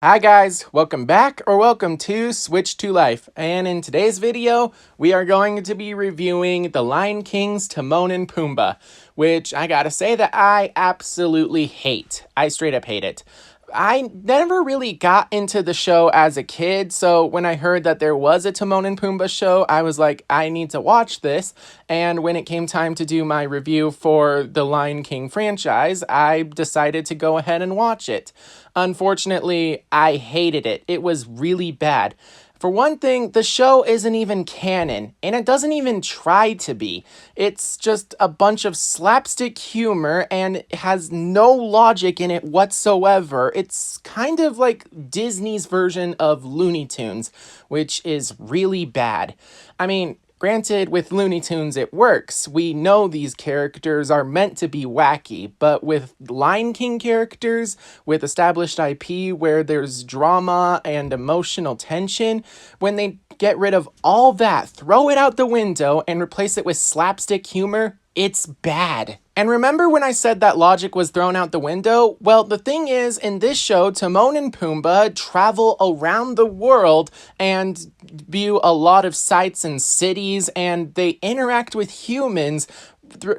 Hi guys, welcome back or welcome to Switch to Life, and in today's video we are going to be reviewing The Lion King's Timon and Pumbaa, which I gotta say that I absolutely hate. I straight up hate it. I never really got into the show as a kid, so when I heard that there was a Timon and Pumbaa show, I was like, I need to watch this. And when it came time to do my review for the Lion King franchise, I decided to go ahead and watch it. Unfortunately, I hated it. It was really bad. For one thing, the show isn't even canon, and it doesn't even try to be. It's just a bunch of slapstick humor, and it has no logic in it whatsoever. It's kind of like Disney's version of Looney Tunes, which is really bad. I mean, granted, with Looney Tunes it works. We know these characters are meant to be wacky, but with Lion King characters, with established IP where there's drama and emotional tension, when they get rid of all that, throw it out the window, and replace it with slapstick humor, it's bad. And remember when I said that logic was thrown out the window? Well, the thing is, in this show, Timon and Pumbaa travel around the world and view a lot of sights and cities, and they interact with humans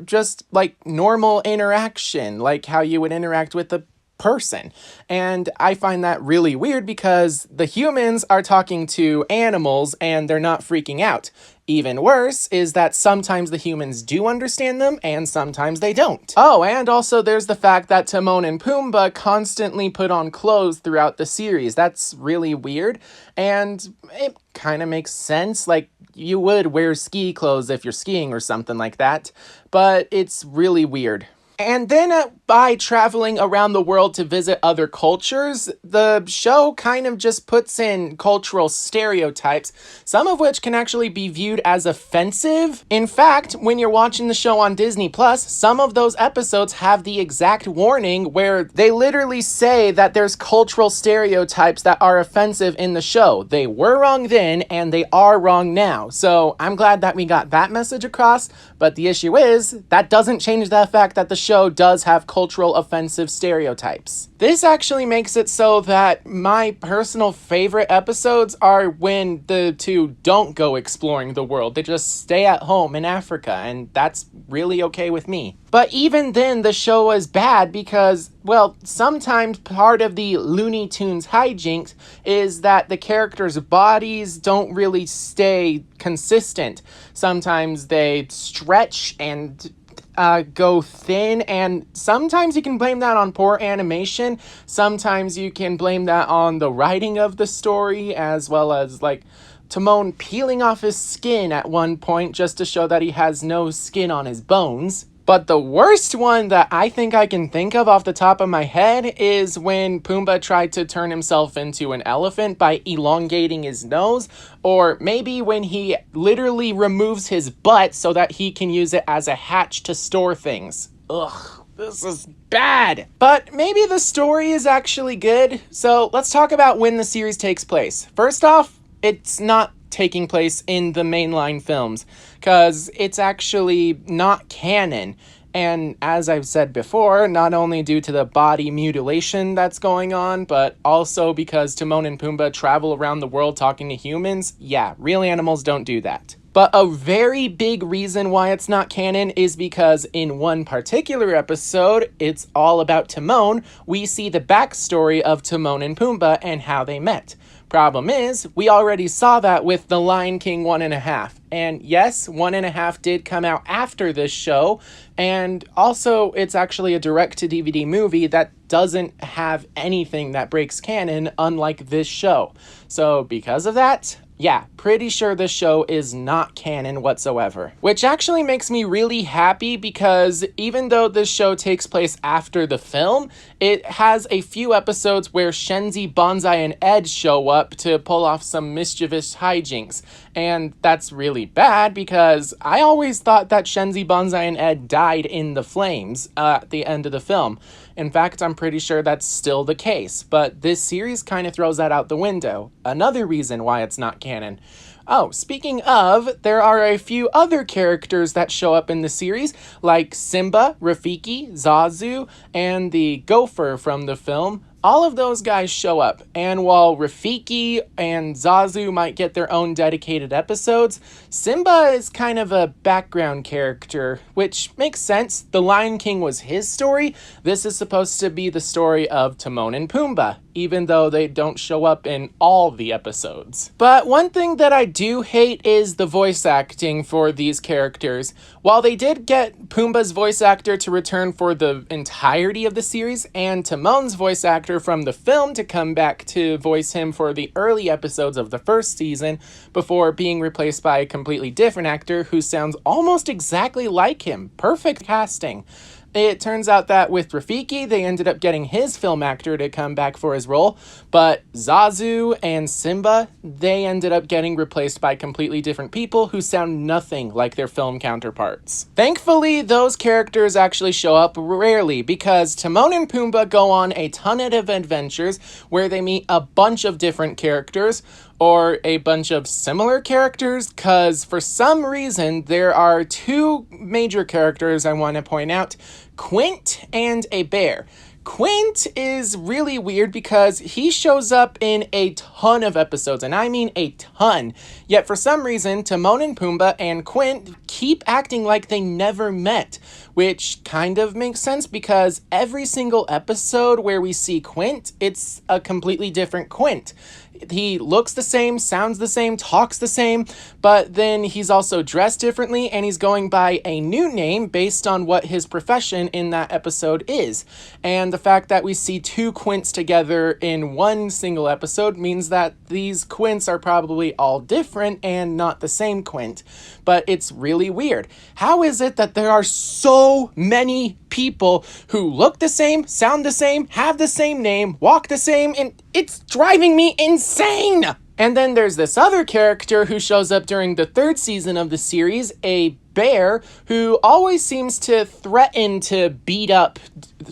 just like normal interaction, like how you would interact with a person. And I find that really weird because the humans are talking to animals and they're not freaking out. Even worse is that sometimes the humans do understand them and sometimes they don't. Oh, and also there's the fact that Timon and Pumbaa constantly put on clothes throughout the series. That's really weird, and it kind of makes sense. Like, you would wear ski clothes if you're skiing or something like that, but it's really weird. And then by traveling around the world to visit other cultures, the show kind of just puts in cultural stereotypes, some of which can actually be viewed as offensive. In fact, when you're watching the show on Disney Plus, some of those episodes have the exact warning where they literally say that there's cultural stereotypes that are offensive in the show. They were wrong then and they are wrong now. So I'm glad that we got that message across, but the issue is that doesn't change the fact that the show does have cultural offensive stereotypes. This actually makes it so that my personal favorite episodes are when the two don't go exploring the world. They just stay at home in Africa, and that's really okay with me. But even then, the show is bad because, well, sometimes part of the Looney Tunes hijinks is that the characters' bodies don't really stay consistent. Sometimes they stretch and go thin, and sometimes you can blame that on poor animation. Sometimes you can blame that on the writing of the story, as well as like Timon peeling off his skin at one point just to show that he has no skin on his bones. But the worst one that I think I can think of off the top of my head is when Pumbaa tried to turn himself into an elephant by elongating his nose, or maybe when he literally removes his butt so that he can use it as a hatch to store things. Ugh, this is bad. But maybe the story is actually good. So let's talk about when the series takes place. First off, it's not taking place in the mainline films, because it's actually not canon. And as I've said before, not only due to the body mutilation that's going on, but also because Timon and Pumbaa travel around the world talking to humans. Yeah, real animals don't do that. But a very big reason why it's not canon is because in one particular episode, it's all about Timon. We see the backstory of Timon and Pumbaa and how they met. Problem is, we already saw that with The Lion King 1.5. And yes, 1.5 did come out after this show, and also it's actually a direct-to-DVD movie that doesn't have anything that breaks canon, unlike this show. So because of that, yeah, pretty sure this show is not canon whatsoever. Which actually makes me really happy because even though this show takes place after the film, it has a few episodes where Shenzi, Bonsai, and Ed show up to pull off some mischievous hijinks. And that's really bad because I always thought that Shenzi, Bonsai, and Ed died in the flames at the end of the film. In fact, I'm pretty sure that's still the case, but this series kind of throws that out the window. Another reason why it's not canon. Oh, speaking of, there are a few other characters that show up in the series, like Simba, Rafiki, Zazu, and the gopher from the film. all of those guys show up, and while Rafiki and Zazu might get their own dedicated episodes, Simba is kind of a background character, which makes sense. The Lion King was his story. This is supposed to be the story of Timon and Pumbaa, even though they don't show up in all the episodes. But one thing that I do hate is the voice acting for these characters. While they did get Pumbaa's voice actor to return for the entirety of the series, and Timon's voice actor from the film to come back to voice him for the early episodes of the first season, before being replaced by a completely different actor who sounds almost exactly like him. Perfect casting. It turns out that with Rafiki, they ended up getting his film actor to come back for his role, but Zazu and Simba, they ended up getting replaced by completely different people who sound nothing like their film counterparts. Thankfully, those characters actually show up rarely, because Timon and Pumbaa go on a ton of adventures where they meet a bunch of different characters, or a bunch of similar characters, because for some reason there are two major characters I want to point out, Quint and a bear. Quint is really weird because he shows up in a ton of episodes, and I mean a ton. Yet for some reason, Timon and Pumbaa and Quint keep acting like they never met, which kind of makes sense because every single episode where we see Quint, it's a completely different Quint. He looks the same, sounds the same, talks the same, but then he's also dressed differently, and he's going by a new name based on what his profession in that episode is. And the fact that we see two Quints together in one single episode means that these Quints are probably all different and not the same Quint. But it's really weird. How is it that there are so many people who look the same, sound the same, have the same name, walk the same, and it's driving me insane! And then there's this other character who shows up during the third season of the series, a bear, who always seems to threaten to beat up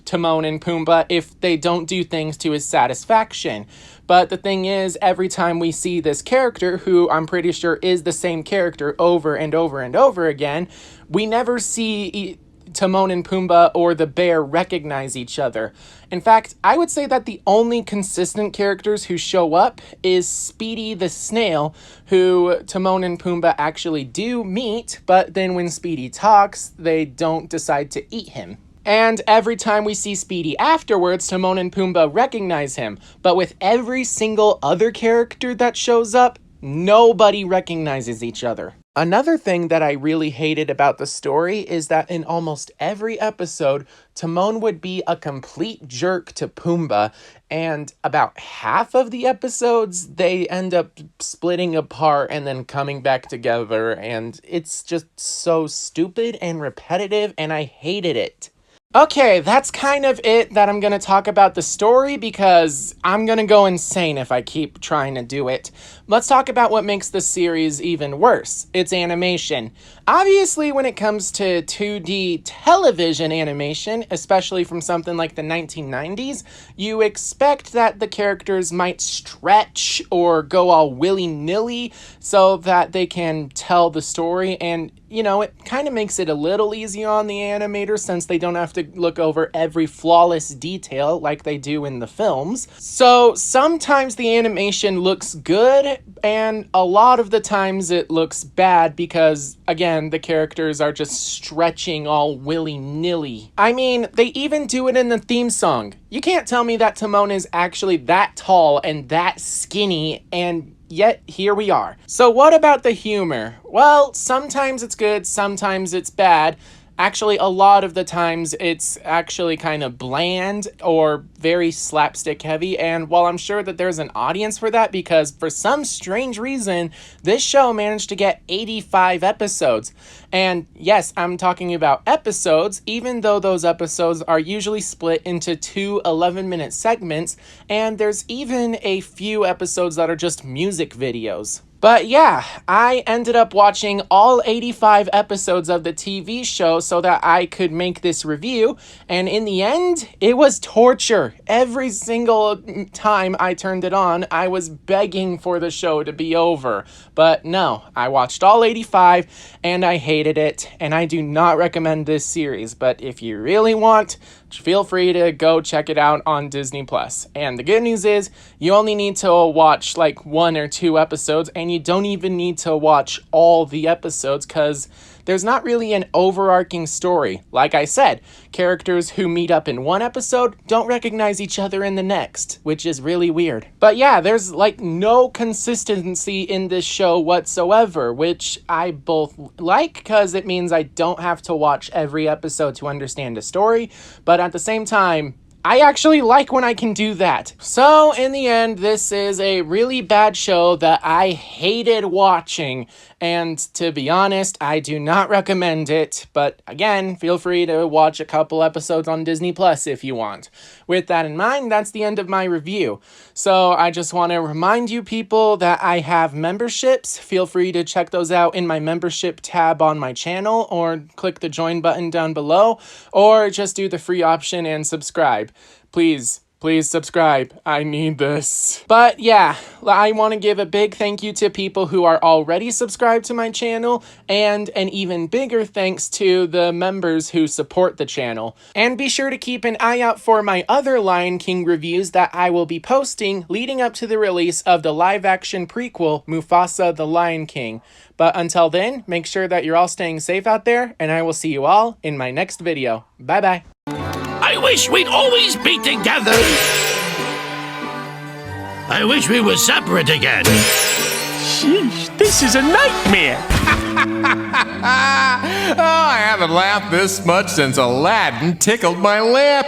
Timon and Pumbaa if they don't do things to his satisfaction. But the thing is, every time we see this character, who I'm pretty sure is the same character over and over and over again, we never see Timon and Pumbaa or the bear recognize each other. In fact, I would say that the only consistent characters who show up is Speedy the snail, who Timon and Pumbaa actually do meet, but then when Speedy talks, they don't decide to eat him. And every time we see Speedy afterwards, Timon and Pumbaa recognize him. But with every single other character that shows up, nobody recognizes each other. Another thing that I really hated about the story is that in almost every episode, Timon would be a complete jerk to Pumbaa, and about half of the episodes, they end up splitting apart and then coming back together, and it's just so stupid and repetitive, and I hated it. Okay, that's kind of it that I'm going to talk about the story, because I'm going to go insane if I keep trying to do it. Let's talk about what makes the series even worse. It's animation. Obviously, when it comes to 2D television animation, especially from something like the 1990s, you expect that the characters might stretch or go all willy-nilly so that they can tell the story, and you know, it kind of makes it a little easier on the animators since they don't have to look over every flawless detail like they do in the films. So sometimes the animation looks good, and a lot of the times it looks bad because, again, the characters are just stretching all willy-nilly. I mean, they even do it in the theme song. You can't tell me that Timon is actually that tall and that skinny, and yet here we are. So what about the humor? Well, sometimes it's good, sometimes it's bad. Actually, a lot of the times it's actually kind of bland or very slapstick heavy, and while I'm sure that there's an audience for that because for some strange reason, this show managed to get 85 episodes. And yes, I'm talking about episodes, even though those episodes are usually split into two 11-minute segments, and there's even a few episodes that are just music videos. But yeah, I ended up watching all 85 episodes of the TV show so that I could make this review, and in the end, it was torture. Every single time I turned it on, I was begging for the show to be over. But no, I watched all 85, and I hated it, and I do not recommend this series. But if you really want feel free to go check it out on Disney Plus. And the good news is you only need to watch like 1 or 2 episodes, and you don't even need to watch all the episodes because there's not really an overarching story. Like I said, characters who meet up in one episode don't recognize each other in the next, which is really weird. But yeah, there's like no consistency in this show whatsoever, which I both like because it means I don't have to watch every episode to understand a story, but at the same time, I actually like when I can do that. So in the end, this is a really bad show that I hated watching. And to be honest, I do not recommend it. But again, feel free to watch a couple episodes on Disney Plus if you want. With that in mind, that's the end of my review. So I just want to remind you people that I have memberships. Feel free to check those out in my membership tab on my channel, or click the join button down below, or just do the free option and subscribe. Please subscribe. I need this. But yeah, I want to give a big thank you to people who are already subscribed to my channel, and an even bigger thanks to the members who support the channel. And be sure to keep an eye out for my other Lion King reviews that I will be posting leading up to the release of the live-action prequel, Mufasa the Lion King. But until then, make sure that you're all staying safe out there, and I will see you all in my next video. Bye-bye. I wish we'd always be together. I wish we were separate again. Sheesh, this is a nightmare. Oh, I haven't laughed this much since Aladdin tickled my lip.